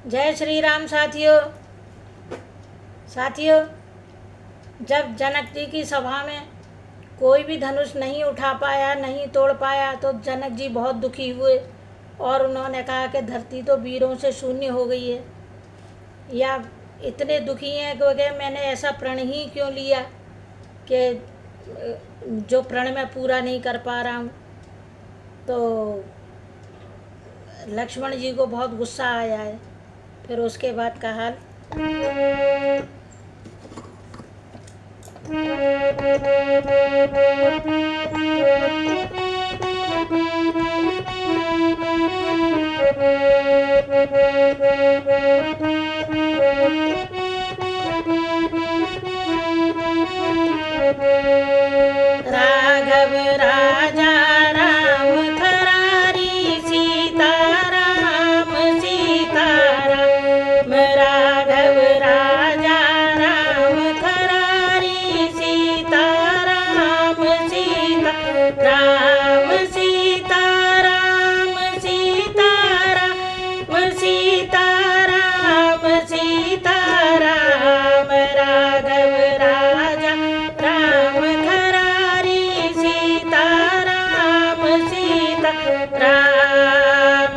जय श्री राम साथियों। साथियों, जब जनक जी की सभा में कोई भी धनुष नहीं उठा पाया, नहीं तोड़ पाया, तो जनक जी बहुत दुखी हुए और उन्होंने कहा कि धरती तो वीरों से शून्य हो गई है, या इतने दुखी हैं कि मैंने ऐसा प्रण ही क्यों लिया कि जो प्रण मैं पूरा नहीं कर पा रहा हूँ। तो लक्ष्मण जी को बहुत गुस्सा आया है। फिर उसके बाद का हाल, राघव राजा राम खरारी, सीता राम सीता राम। राघव राजा राम खरारी, सीता राम सीता राम। सीता राम सीता राम, सीता राम सीता राम। राघव राजा राम खरारी, सीता राम सीता राम।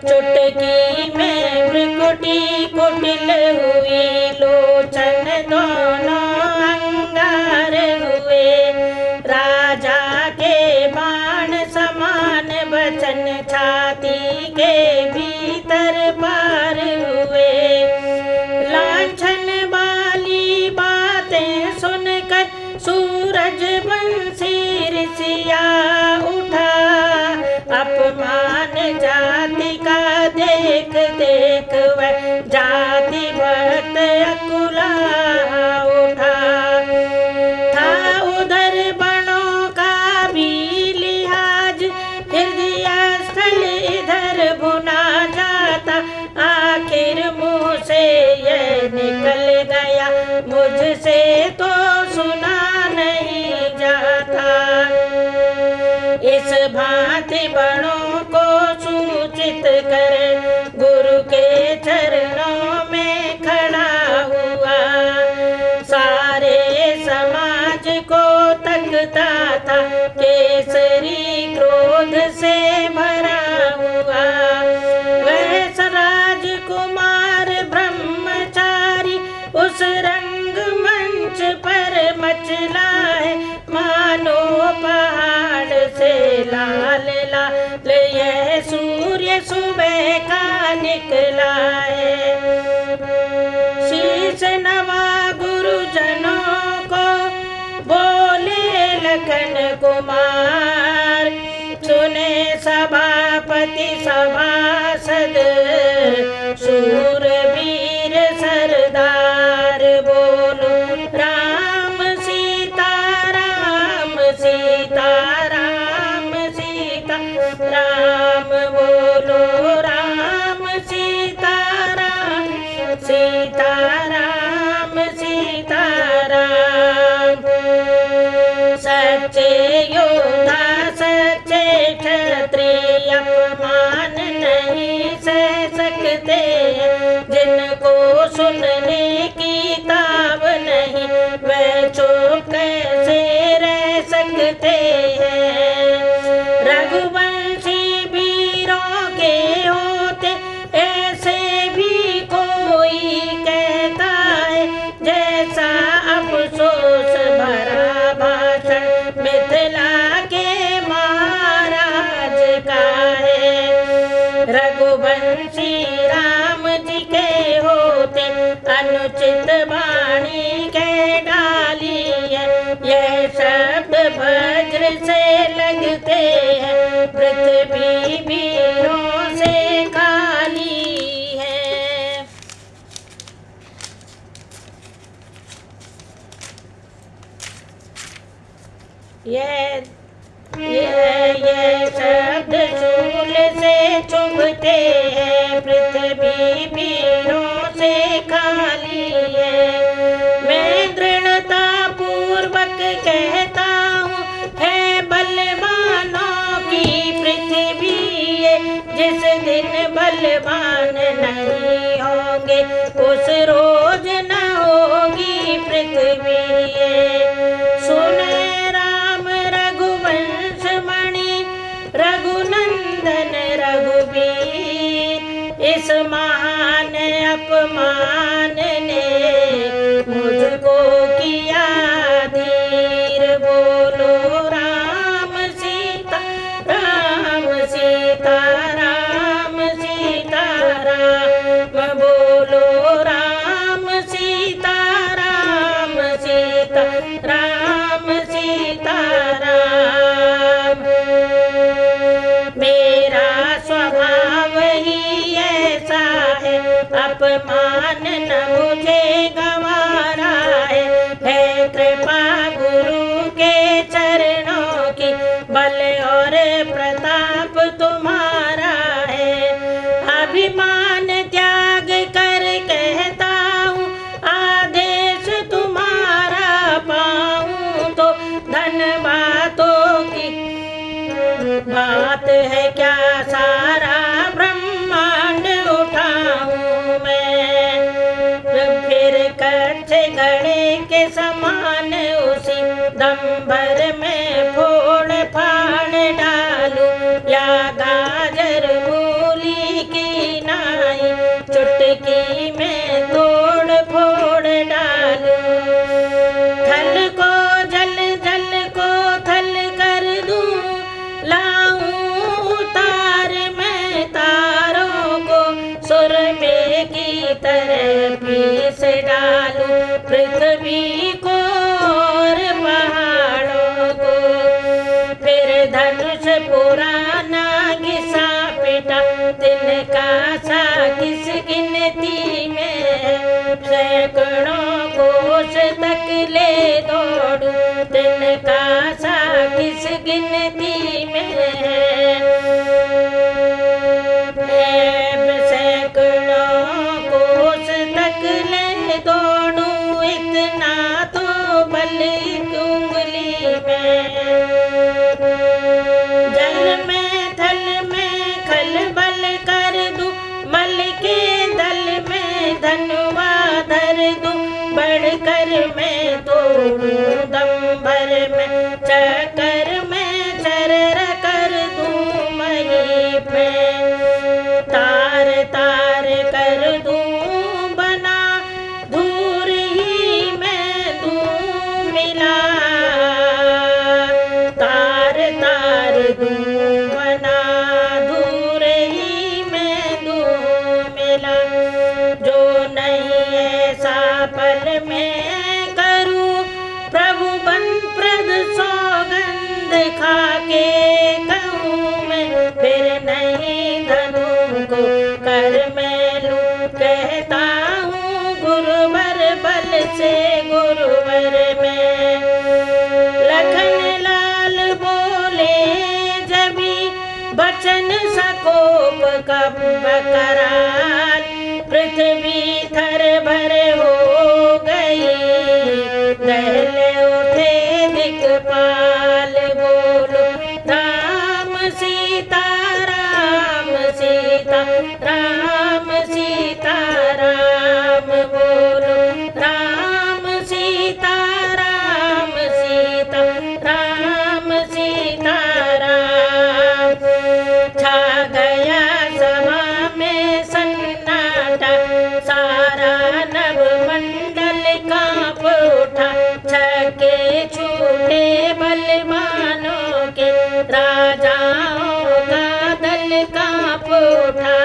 चुटकी में भ्रुकुटी कुटिल हुई, लोचन दोनों अंगार हुए। राजा के बाण समान वचन, छाती के भीतर पार हुए। लांछन वाली बातें सुनकर सूरज बंसी ऋषिया उठा। अपमान जाति का देख देख वह जाति भक्त अकुला उठा। था उधर बड़ों का भी लिहाज, हृदय स्थल इधर भुना जाता। आखिर मुँह से यह निकल गया, मुझसे तो सुना नहीं जाता। इस भांति बड़ों को सूचित कर गुरु के चरणों में खड़ा हुआ। सारे समाज को तकता था, केसरी क्रोध से भरा हुआ। वह राजकुमार ब्रह्मचारी उस रंग मंच पर मचला है, मानो पहाड़ से लाल लाल यह सूर्य सुबह का निकला है। शीश नवा गुरुजनों को बोले लखन कुमार। सुने सभापति सभासद, शूरवीर सरदार। बोलो राम सीता राम, सीता राम सीता राम। बोलो राम सीता राम, सीता राम सीता राम। सच्चे योद्धा सच्चे क्षत्रिय अपमान नहीं सह सकते, जिनको सुनने की ताब नहीं वह चुप कैसे रह सकते हैं। रघुवंशी वीरों के होते ऐसे भी कोई कहता है, जैसा अफसोस भरा भाषण मिथिला के महाराज का है। रघुवंशी राम जी के होते अनुचित वाणी कह डाली है। यह शब्द वज्र से लगते हैं, पृथ्वी वीरों से खाली है। ये शब्द शूल से चुभते हैं, पृथ्वी वीरों से खाली है। मैं दृढ़ता पूर्वक कहता हूँ, है बलवानों की पृथ्वी जिस दिन बलवान नहीं होंगे, उस रोज न होगी पृथ्वी ये। सुने राम रघुवंश मणि रघुनंदन रघुबीर, इस महान अपमान ने मुझको किया धीर। बोलो राम सीता राम सीता राम सीता राम, बोलो राम सीता राम सीता राम सीता राम। मेरा स्वभाव ही ऐसा है, अपमान न मुझे गंवारा है कृपा गुरु के चरणों की, बल और प्रताप तुम्हारा है। अभिमान त्याग कर कहता हूँ, आदेश तुम्हारा पाऊँ तो धन बातों की बात है क्या, सारा ब्रह्मांड उठाऊं मैं। फिर कच्छ घड़े के समान उसी दम भर में फोड़ फाड़ डालूं, या गाजर मूली की नाई चुटकी में तोड़ फोड़ डालूं। थल को जल जल को थल कर दूं, लाऊं तार में तारों को सुरमे की तरह पीस डालूं, पृथ्वी को और पहाड़ों को। फिर धनुष पुराना घिसा पिटा, तिनका सा किस गिनती में, सैकड़ों कोस तक ले दौड़ूं, तिनका सा किस गिनती में। सैकड़ों कोस तक ले दौड़ूं, इतना तो बल एक उंगली में। जल में थल में खलबल कर दूं, मल के दल में धनुआ धर दूं, बढ़कर मैं तोड़ूं दम भर में, चकर में चरर कर दूं मही पे। तार तार कर दूं बना, धूर ही मैं दूं मिला, तार तार दूं बना, धूर ही मैं दूं मिला। जो नहीं ऐसा पल में करूं, प्रभु बन प्रद सौगंध खा के कहूँ मैं, फिर नहीं धनु को कर मैं लूं, कहता हूँ गुरुवर बल से गुरुवर में। लखन लाल बोले जबी बचन सकोप कब कराल, पृथ्वी थर भर हो गई, दहले उठे दिक्पाल। बोलो राम सीता राम सीता राम सीता राम, बोलो राम सीता राम सीता राम सीता राम। छा गया सभा में सन्नाटा, सारा नभ मंडल कांप उठा, छके छूटे बलवानों के, राजाओं का दल कांप उठा।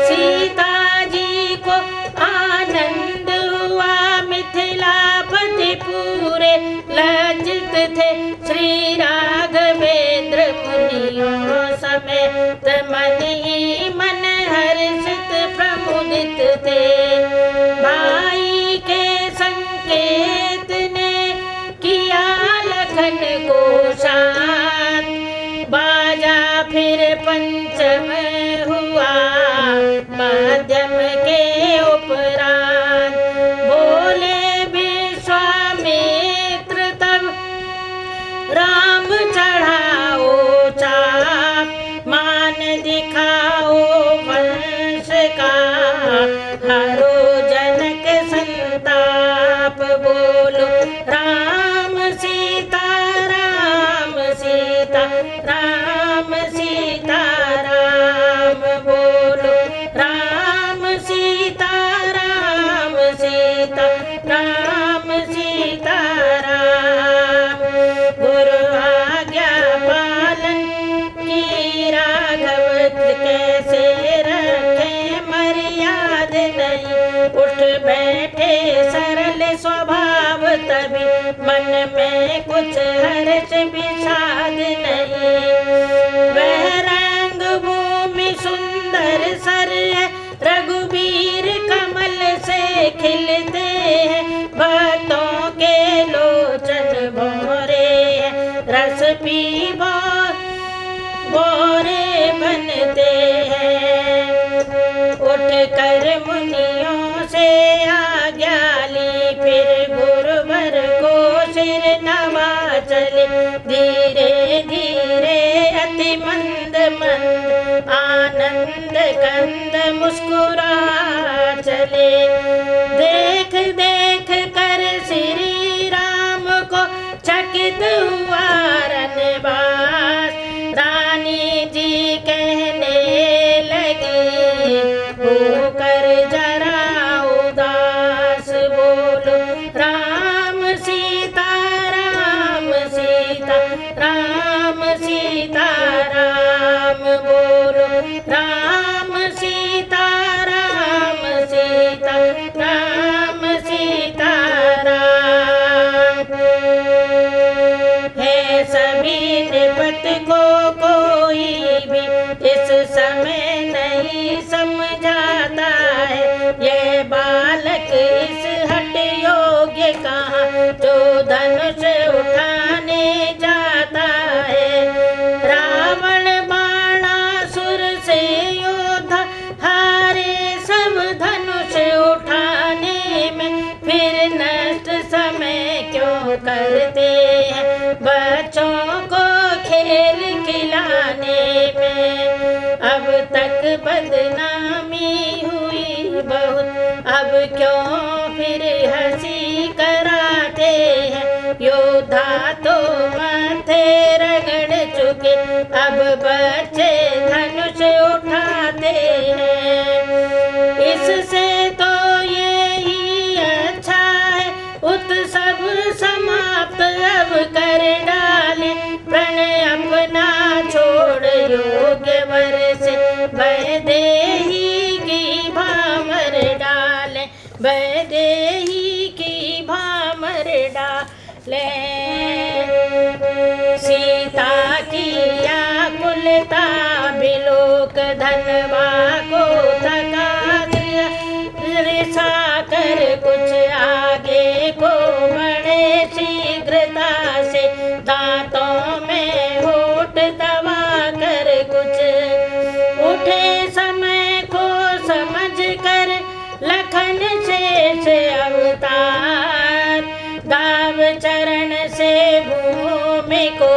सीता जी को आनंद हुआ, मिथिलापति पूरे लज्जित थे, श्री राघवेंद्र मुनियों समेत मन ही मन हर्षित प्रमुदित थे। भाई के संकेत ने किया लखन को शांत, बाजा फिर पंचम हुआ मध्यम के उपरांत। बोले विश्वामित्र तब राम चढ़ाओ चाप, मान दिखाओ हरो जनक संताप, बोलो राम सीता राम सीता राम सीता राम, बोलो राम सीता राम सीता राम सीता राम। गुरु आज्ञा पालन की राघव कैसे रखे मर्याद नहीं, उठ बैठे सरल स्वभाव तभी मन में कुछ हर्ष विषाद नहीं। वह रंग भूमि सुंदर सर है, रघुबीर कमल से खिलते हैं, भक्तों के लोचन भौरे हैं, रस पी भौरे बनते हैं। उठ कर मुनियों से आज्ञा ली, फिर गुरुवर को सिर नवा चले, धीरे धीरे अति मंद मंद आनंद कंद मुस्कुरा चले। देख देख कर श्री राम को चकित हुआ रनबास, रानी जी कहने लगी होकर जरा उदास, बोलो राम सीता राम सीता राम सीता राम, बोलो राम सीता राम सीता राम सीता राम। है सभी नृपत को कोई भी इस समय नहीं समझाता है, ये बालक इस हट योग्य कहाँ जो धनुष उठाने जाता है। रावण बाणासुर से योद्धा हारे सब धनुष उठाने में, फिर नष्ट समय क्यों करते हैं बच्चों को खेल खिलाने में। अब तक बदनामी हुई बहुत, अब क्यों फिर हंसी कराते हैं, योद्धा तो माथे रगड़ चुके, अब बच्चे धनुष उठाते हैं। इससे तो यही अच्छा है उत्सव समाप्त अब कर डाले, प्रण अपना छोड़ योग्य वर से वैदेही की भामर डाले, वैदेही की भामर डाले। सीता की आकुलता बिलोक धनवा को थका रिसा कर कुछ आगे को बढ़े शीघ्रता से, दांतों में होठ दबा कर कुछ उठे समय को समझ कर लखन शेष अवतार, दाव चरण से भूमि को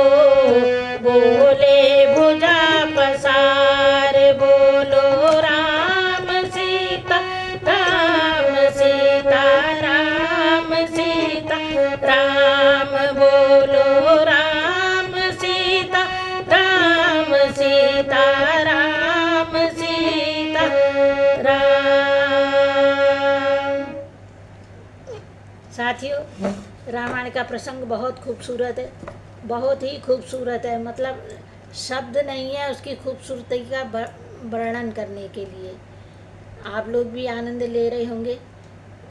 बोले भुजा पसार, बोलो राम सीता राम सीता राम सीता राम, बोलो राम सीता राम सीता राम सीता राम। साथियों, रामायण का प्रसंग बहुत खूबसूरत है, बहुत ही खूबसूरत है। मतलब शब्द नहीं है उसकी खूबसूरती का वर्णन करने के लिए। आप लोग भी आनंद ले रहे होंगे।